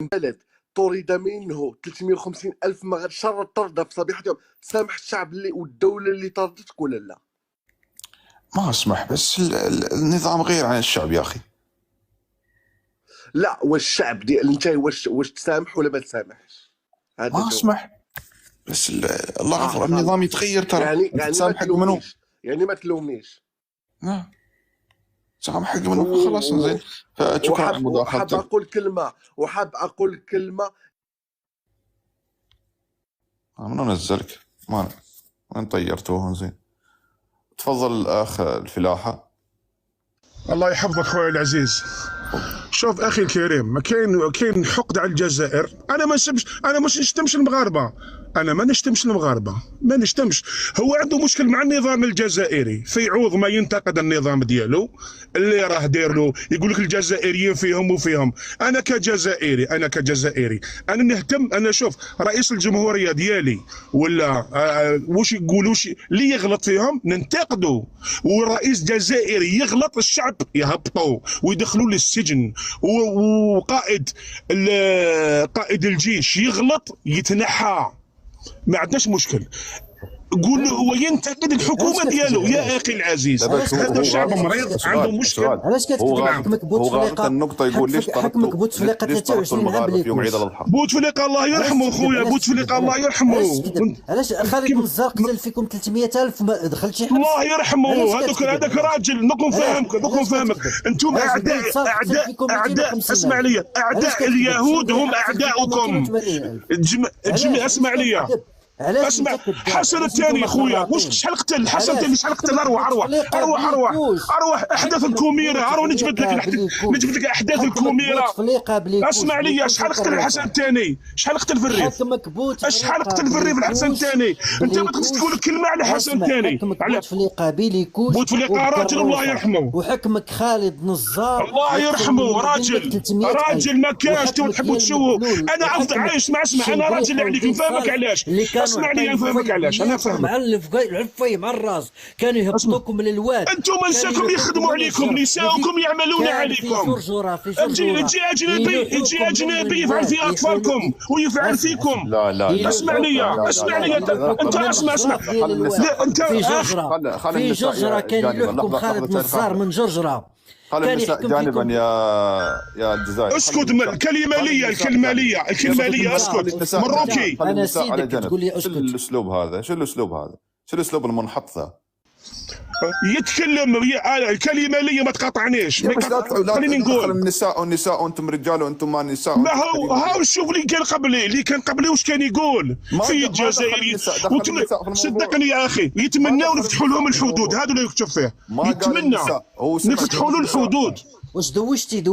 بلد طرد منه 350 ألف شر الطرد في صبيحة يوم، تسامح الشعب اللي والدولة اللي طردتك ولا لا؟ ما اسمح، بس النظام غير عن الشعب يا اخي. لا، والشعب ديال انت واش تسامح ولا ما تسامحش؟ هذا ما اسمح، بس الله غفر النظام يتغير ترى. يعني تسامح حق منو؟ يعني ما تلومنيش. نعم تسامح حق منو؟ خلاص زين. شكرا على مداخلتك. وحاب اقول كلمه. منو نزلك؟ وين طيرتوه؟ زين تفضل الاخ الفلاحه. الله يحفظك خويا العزيز. شوف اخي الكريم، ما كاين حقد على الجزائر. انا مش نشتمش المغاربه، انا ما نشتمش المغاربه، ما نشتمش. هو عنده مشكل مع النظام الجزائري، في عوض ما ينتقد النظام ديالو اللي راه داير له، يقول لك الجزائريين فيهم وفيهم. انا كجزائري انا نهتم. انا شوف رئيس الجمهوريه ديالي ولا واش يقولوا اللي يغلط فيهم ننتقدوا، والرئيس الجزائري يغلط الشعب يهبطوا ويدخلوا للسجن، وقائد الجيش يغلط يتنحى، ما عندناش مشكل. قول له هو ينتقد الحكومه ديالو يا اخي العزيز. هذا الشعب مريض عنده مشكل. علاش كتكتب حكمك بوتفليقه؟ النقطه يقول ليش حكمك بوتفليقه 23 عام في يوم عيد الاضحى. بوتفليقه الله يرحمه خويا، بوتفليقه الله يرحمه. علاش خالد النزار قتل فيكم 300,000 وما دخلش حبس؟ الله يرحمه. هذاك راجل. نقوم فهمك انتم اعداء اسمع لي، اعداء اليهود هم اعداؤكم. اسمع لي، اسمع. حسن الثاني خويا واش شحال قتل؟ حسن الثاني شحال قتل؟ اروح احداث الكوميره، اروح نجبد لك احداث الكوميره. اسمع لي، شحال قتل الحسن الثاني؟ شحال قتل في الريف؟ شحال قتل في الريف الحسن الثاني؟ انت ما تقدرش تقول كلمه على الحسن الثاني. بوتفليقه بيليكوش، بوتفليقه راجل الله يرحمه، وحكمك خالد نزار الله يرحمه. راجل ما كانش تحبوا تشوفوا. انا افضل عايش مع اسمع، انا راجل عليك نفهمك علاش. اسمع لي نفهمك علاش. انا فاهم مع العفاي مع الراس كانوا يهبطوكم للواد. انتم نساكم يخدموا عليكم، نساؤكم يعملون عليكم. يجي اجنبي يفعل في اطفالكم ويفعل فيكم. لا اسمع لي انت اسمع. لا انت في جرجره كان يحكم خالد نزار من جرجره. خلي النساء جانبا يا الجزائر. اسكت. الكلمه لي اسكت. مروكي. انا سيدك تقول لي اسكت. شو الاسلوب هذا؟ شو الاسلوب المنحط ذا؟ يتكلم الكلمه لي، ما تقاطعنيش. خليني نقول النساء وانتم رجال وانتم ما نساء. ما هو شوف اللي كان قبلي واش كان يقول في الجزائر. صدقني يا اخي يتمناو نفتحوا لهم الحدود. هذا اللي يكتب فيه يتمنى نفتحوا له الحدود. واش دوشتي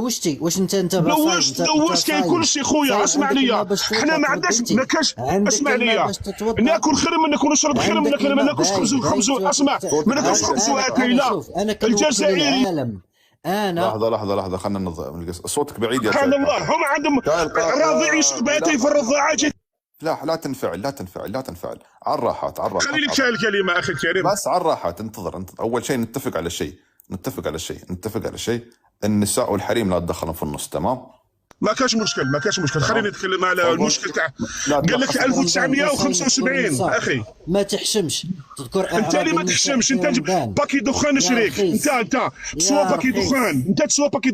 واش انت دوشت كاين كل شيء خويا. اسمع لي، حنا ما عندناش ما كاش. اسمع لي، ناكل خير منك ونشرب خير منك. انا ما ناكلش خبز. اسمع، ما ناكلش خبز واكل. لا الجزائري. لحظه خلينا ننظم. صوتك بعيد يا سبحان الله. هم عندهم راضع يشباتي في الرضاعات. لا تنفعل على الراحات. خلي لك الكلمه اخي الكريم، بس على الراحات. انتظر. اول شيء نتفق على شيء النساء والحريم لا تدخلهم في النص. تمام، ما كاش مشكل. خلينا نتكلم على المشكل تاع قال لك 1975 اخي. ما تحشمش تذكر. انت اللي ما تحشمش. انت باكي دخان شريك. انت تسوى باكي دخان. انت تسوى باكي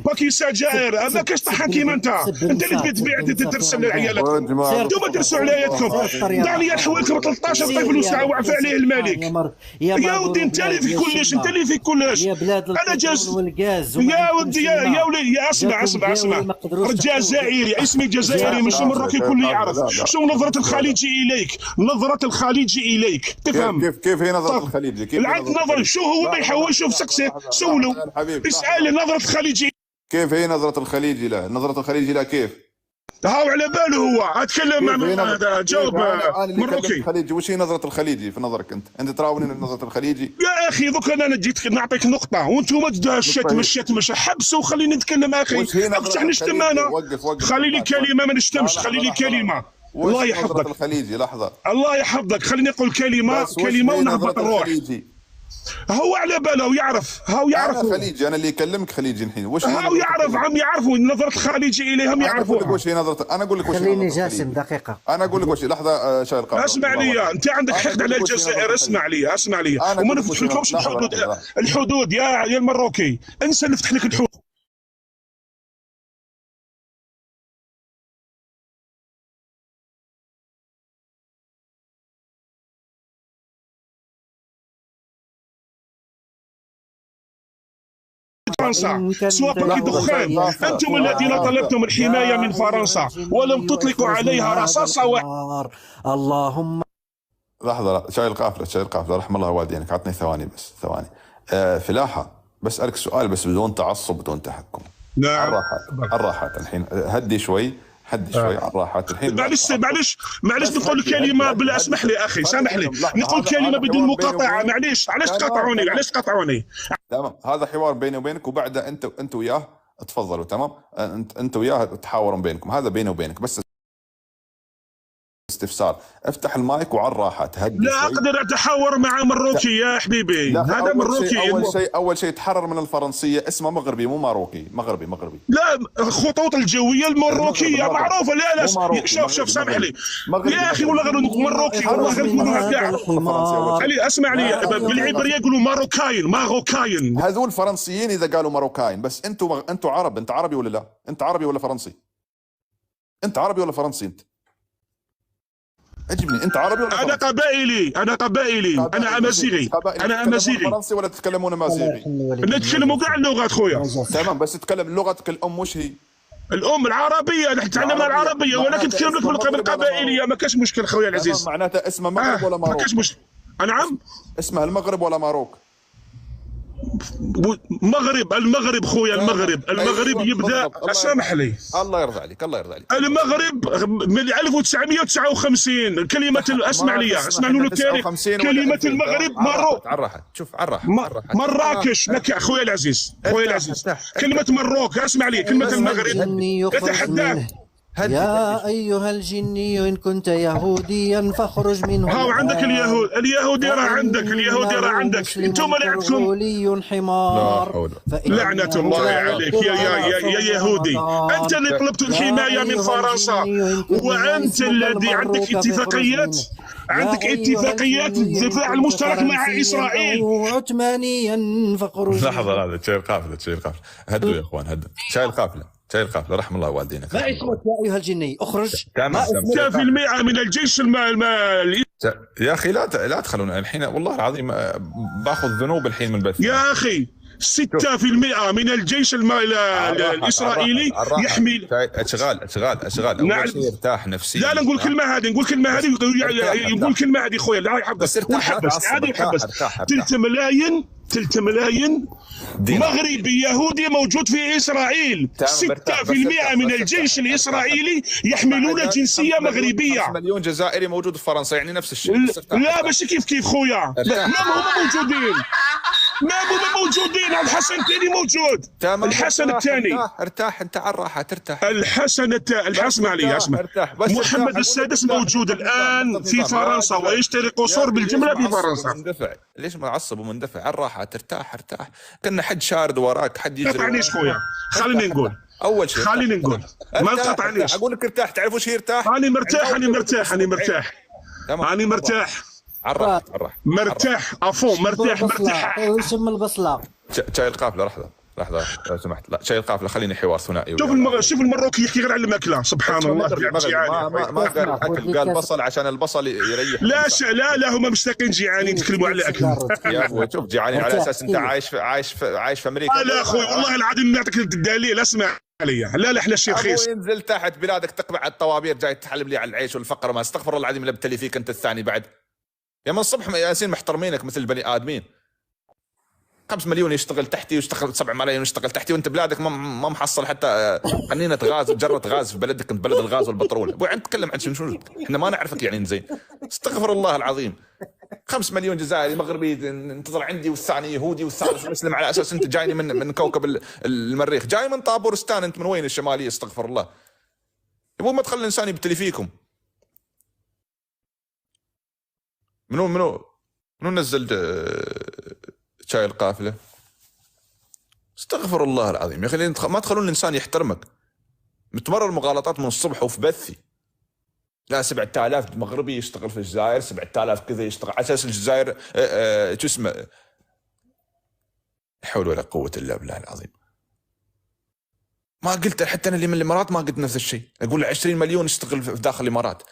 باكي سجائر. ما كاش طحان كيما انت اللي تبيع ترسل لعيالك. انتم ترسلوا علياتكم. ضع لي حوالكم 13 طفل وساعه في عليه الملك. يا ودي انت اللي في كلش. انا جاز يا ودي يا ولي. اسمع. الجزائري اسمي جزائري مش مروكي كل يعرف. شو نظرة الخليجي إليك تفهم؟ كيف هي نظرة الخليجي؟ كيف العد نظر شو هو ما يحول. شوف سكسه سولو اسأل نظرة الخليجي. كيف هي نظرة الخليجي؟ لا كيف؟ هاو على باله هو. اتكلم هذا جاوب مروكي. الخليجي وش هي نظرة الخليجي في نظرك انت تراوني نظرة الخليجي؟ يا اخي دوك انا جيت نعطيك نقطة وانتم الشتم حبسوا وخليني نتكلم اخي. افتح نشتم انا. خلي لي كلمة ما نشتمش. خلي لي كلمة. الله يحفظك. الخليجي لحظة. الله يحفظك. خليني نقول كلمة ونهبط الروح. هو على باله يعرف، هاو يعرف. انا خليجي، انا اللي يكلمك خليجي الحين. وش هاو يعرف، عم يعرفوا نظرة الخليجي اليهم انا اقول لك يعرفوها. وش هي نظرة، انا اقول لك وش هي خليني نظرة جاسم الخليجي. دقيقة. انا اقول لك وش، لحظة شاي القهوة. اسمع لي، انت عندك حقد على الجزائر. اسمع لي اسمع لي، وما نفتح لكمش الحدود. الحدود يا المروكي، انسى نفتح لك الحدود. فرنسا سواء باقي دخان. انتم الذين طلبتم الحمايه من فرنسا ولم تطلقوا عليها رصاصه واحده. اللهم لحظة، شاي القافلة، شاي القافلة، رحم الله والدينك. عطني ثواني بس، ثواني. فلاحة، بسألك سؤال بس بدون تعصب بدون تحكم. نعم. الراحات الحين، هدي شوي، هدي شوي على الراحات الحين. معلش نقول كلمه بلا، اسمح لي اخي، سامح لي، نقول كلمه بدون مقاطعه. معليش، علاش تقاطعوني؟ تمام، هذا حوار بيني وبينك، وبعد انت وياه تفضلوا. تمام، انت وياه تحاورون بينكم، هذا بيني وبينك بس استفسار. افتح المايك وعلى الراحه، تهدي. لا اقدر اتحاور مع مروكي يا حبيبي، هذا مروكي. اول شيء تحرر من الفرنسيه، اسمه مغربي مو ماروكي، مغربي. لا، الخطوط الجويه المروكيه معروفه. لا شوف سامح لي يا اخي، ولا غير مروكي، والله غير يقولوا كاع. خلي اسمع لي، بالعبريه يقولوا ماروكاين. هذول فرنسيين اذا قالوا ماروكاين، بس انتوا عرب. انت عربي ولا لا؟ انت عربي ولا فرنسي؟ انت عربي ولا فرنسي؟ انت اجبني، انت عربي ولا انا قبائلي، انا امازيغي. فرنسي ولا تتكلمون امازيغي؟ نتكلموا كاع اللغات خويا. تمام، بس تتكلم لغتك الام وش هي؟ الام العربيه، نحن تعلمنا العربيه، ولكن نتكلم لك بالقبائليه، ما كاش مشكل خويا العزيز. معناتها اسمه مغرب ولا ماروك؟ ما كاش مشكل. نعم، اسمه المغرب ولا ماروك؟ المغرب خويا، المغرب يبدا. سامح لي، الله يرضى عليك، الله يرضى عليك. المغرب من 1959 كلمة. اسمع له التاريخ. كلمة المغرب ماروك. عالراحة، شوف عالراحة. مراكش خويا العزيز، كلمة مروك. اسمع لي، كلمة المغرب يتحدى. يا أيها الجني إن كنت يهوديا فاخرج منه. هاو عندك اليهودي راه عندك. انتم اللي عندكم ولي حمار. لعنة الله عليك يا يهودي. انت اللي طلبت الحماية من فرنسا، وانت الذي عندك اتفاقيات. الدفاع المشترك مع اسرائيل. عثمانيا فاخرج. لحظة، هذا شاي القافلة. هدوا يا اخوان، هدوا. شاي القافلة، رحم الله والدينك. ما اسمك يا أيها الجني؟ اخرج. 6% من الجيش يا اخي لا تخلون الحين، والله العظيم باخذ ذنوب الحين من بث. يا اخي 6% من الجيش الاسرائيلي يحمل. اشغال. اول شيء ارتاح نفسيا. لا نقول كلمه هذه، يقول كلمه هذه خويا. لا يحبس، عادي يحبس. 3 ملايين مغربي يهودي موجود في إسرائيل. 6% من الجيش الإسرائيلي يحملون جنسية مغربية. 5 مليون جزائري موجود في فرنسا، يعني نفس الشيء. لا ماشي كيف خويا. ما هم موجودين. الحسن الثاني موجود. الحسن الثاني. ارتاح انت على الراحة، ترتاح. اسمع لي. محمد السادس موجود الآن في فرنسا ويشتري قصور بالجملة في فرنسا. مندفع، ليش معصب ومندفع؟ على الراحة، ترتاح. كنا حد شارد وراك، حد يجري. ما تقطعنيش خويا، خليني نقول. اول شيء ما تقطعنيش. اقول لك ارتاح. تعرف وش هي ارتاح؟ أنا مرتاح. مرتاح افون. مرتاح. ويسم البصلة. شاي القافلة، لحظة لو سمحت. لا، شاي القافلة خليني حوار ثنائي. شوف المروكي يحكي غير على الماكلة. سبحان الله. ما قال اكل، قال بصل عشان البصل يريح. لا هم مشتاقين جيعانين يتكلموا على اكل. يا اخوي شوف، جيعانين على اساس انت عايش في امريكا. لا اخوي والله العظيم نعطيك الدليل. اسمع علي. لا احنا شيء رخيص. ينزل تحت بلادك تقبع الطوابير، جاي تحلم لي على العيش والفقر. ما استغفر الله العظيم، لبتلي فيك انت الثاني بعد. يا من الصبح ياسين محترمينك مثل البني ادمين. 5 مليون يشتغل تحتي، ويشتغل 7 ملايين يشتغل تحتي، وانت بلادك ما محصل حتى قنينة غاز وجرة غاز في بلدك. انت بلد الغاز والبترول. ابوي انت تتكلم عن شنو؟ احنا ما نعرفك يعني زين. استغفر الله العظيم. 5 مليون جزائري مغربي انتظر عندي، والثاني يهودي، والثالث مسلم، على اساس انت جايني من كوكب المريخ. جاي من طابورستان انت، من وين الشماليه؟ استغفر الله. ابوي ما تخلي الانسان يبتلي فيكم. منو نزل شاي القافله. استغفر الله العظيم يا اخي، ما تخلون الانسان يحترمك. متمرر مغالطات من الصبح وفي بثي. لا 7000 مغربي يشتغل في الجزائر، 7000 كذا يشتغل على اساس الجزائر شو اسمه. لا حول ولا قوه الا بالله العظيم. ما قلت حتى انا اللي من الامارات ما قلت نفس الشيء، اقول 20 مليون يشتغل في داخل الامارات.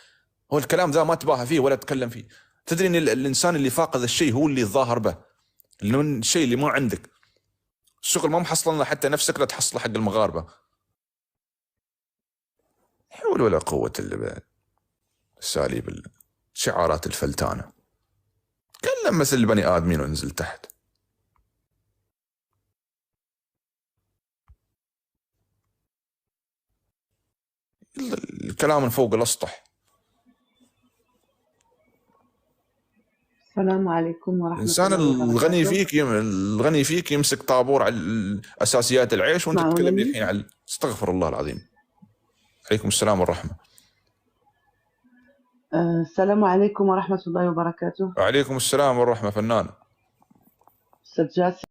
هو الكلام ذا ما تباهى فيه ولا تتكلم فيه. تدري ان الانسان اللي فاقد الشيء هو اللي الظاهر به، لانه الشيء اللي ما عندك، الشغل ما محصل حتى نفسك لا تحصله حق المغاربه. لا حول ولا قوه الا بالله. اساليب الشعارات الفلتانه. تكلم مثل البني ادمين وانزل تحت. الكلام من فوق الاسطح. السلام عليكم ورحمة الانسان الله وبركاته. الغني فيك يمسك طابور على اساسيات العيش وانت تتكلم لي الحين على استغفر الله العظيم. عليكم السلام والرحمه. السلام عليكم ورحمة الله وبركاته. وعليكم السلام والرحمه. فنان أستاذ جاسم.